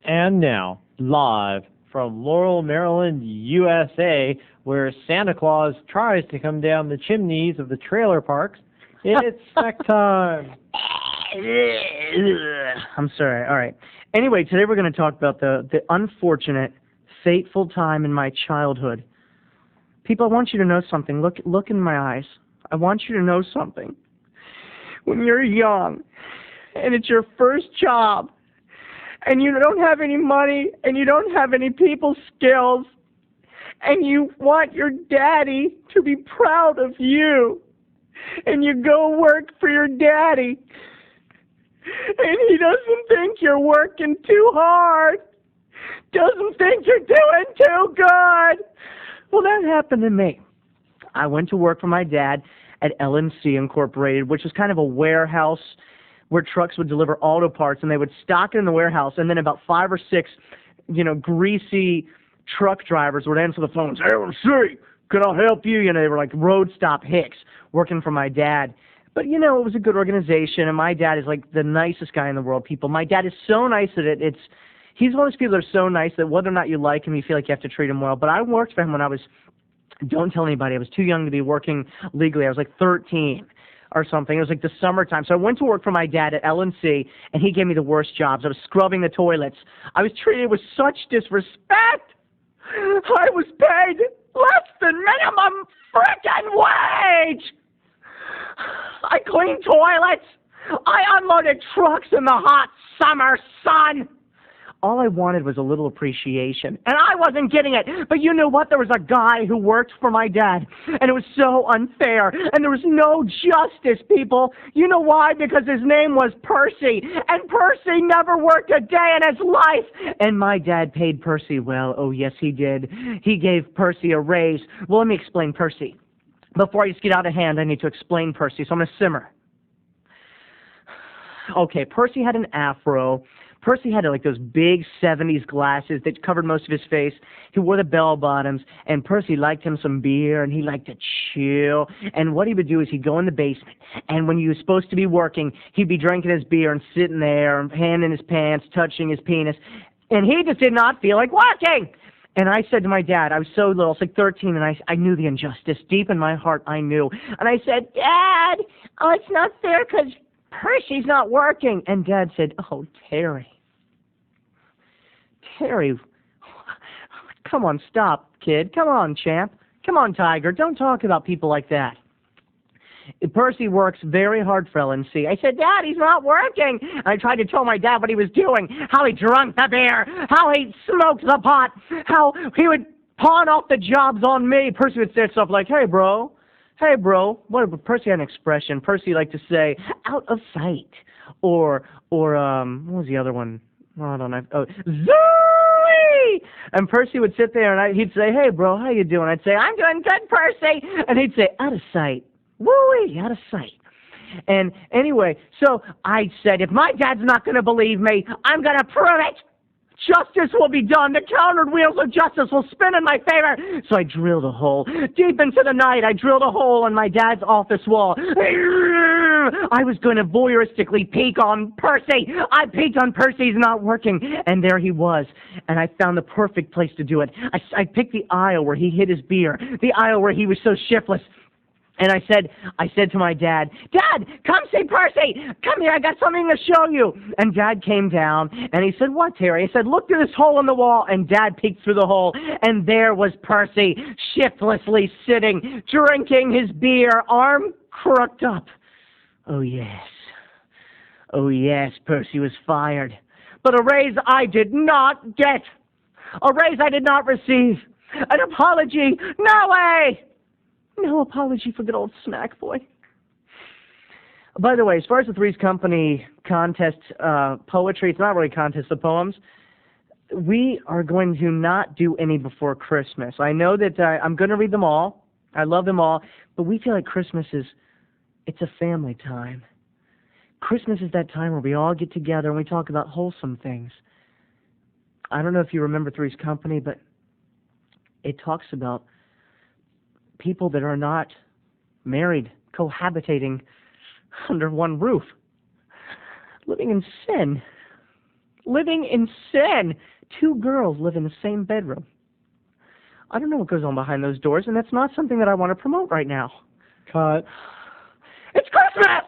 And now, live from Laurel, Maryland, USA, where Santa Claus tries to come down the chimneys of the trailer parks, it's snack time. I'm sorry. All right. Anyway, today we're going to talk about the unfortunate, fateful time in my childhood. People, I want you to know something. Look in my eyes. I want you to know something. When you're young, and it's your first job, and you don't have any money, and you don't have any people skills, and you want your daddy to be proud of you, and you go work for your daddy, and he doesn't think you're working too hard, doesn't think you're doing too good. Well, that happened to me. I went to work for my dad at L&C Incorporated, which was kind of a warehouse where trucks would deliver auto parts, and they would stock it in the warehouse, and then about 5 or 6, greasy truck drivers would answer the phone and say, "Hey, L&C, can I help you?" They were like road stop hicks working for my dad. But, it was a good organization, and my dad is like the nicest guy in the world, people. My dad is so nice that he's one of those people that are so nice that whether or not you like him, you feel like you have to treat him well. But I worked for him when don't tell anybody, I was too young to be working legally. I was like 13 or something. It was like the summertime. So I went to work for my dad at L&C, and he gave me the worst jobs. I was scrubbing the toilets. I was treated with such disrespect. I was paid less than minimum frickin' wage. I cleaned toilets. I unloaded trucks in the hot summer sun. All I wanted was a little appreciation, and I wasn't getting it. But you know what? There was a guy who worked for my dad, and it was so unfair, and there was no justice, people. You know why? Because his name was Percy, and Percy never worked a day in his life. And my dad paid Percy well. Oh, yes, he did. He gave Percy a raise. Well, let me explain Percy. Before I just get out of hand, I need to explain Percy, so I'm going to simmer. Okay, Percy had an afro. Percy had like those big 70s glasses that covered most of his face. He wore the bell-bottoms, and Percy liked him some beer, and he liked to chill. And what he would do is he'd go in the basement, and when he was supposed to be working, he'd be drinking his beer and sitting there, hand in his pants, touching his penis, and he just did not feel like working. And I said to my dad, I was so little, I was like 13, and I knew the injustice. Deep in my heart, I knew. And I said, "Dad, it's not fair because Percy's not working." And Dad said, "Oh, Terry, come on, stop, kid. Come on, champ. Come on, Tiger. Don't talk about people like that. Percy works very hard for L&C." I said, "Dad, he's not working." And I tried to tell my dad what he was doing, how he drank the beer, how he smoked the pot, how he would pawn off the jobs on me. Percy would say stuff like, "Hey, bro. What? Percy had an expression. Percy liked to say, "out of sight," or what was the other one? Oh, I don't know. Oh, Zoe! And Percy would sit there, and he'd say, "Hey, bro, how you doing?" I'd say, "I'm doing good, Percy." And he'd say, "Out of sight. Woo-wee, out of sight." And anyway, so I said, if my dad's not going to believe me, I'm going to prove it. Justice will be done. The countered wheels of justice will spin in my favor. So I drilled a hole. Deep into the night, I drilled a hole in my dad's office wall. I was going to voyeuristically peek on Percy. I peeked on Percy's not working, and there he was. And I found the perfect place to do it. I picked the aisle where he hid his beer, the aisle where he was so shiftless. And I said to my dad, "Dad, come see Percy. Come here, I got something to show you." And Dad came down, and he said, "What, Terry?" I said, "Look through this hole in the wall." And Dad peeked through the hole, and there was Percy, shiftlessly sitting, drinking his beer, arm crooked up. Oh, yes, Percy was fired. But a raise I did not get. A raise I did not receive. An apology, no way. No apology for good old Snackboy. By the way, as far as the Three's Company contest poetry, it's not really a contest of poems. We are going to not do any before Christmas. I know that I'm going to read them all. I love them all. But we feel like Christmas it's a family time. Christmas is that time where we all get together and we talk about wholesome things. I don't know if you remember Three's Company, but it talks about people that are not married, cohabitating under one roof, living in sin. living in sin. 2 girls live in the same bedroom. I don't know what goes on behind those doors, and that's not something that I want to promote right now. Cut. It's Christmas!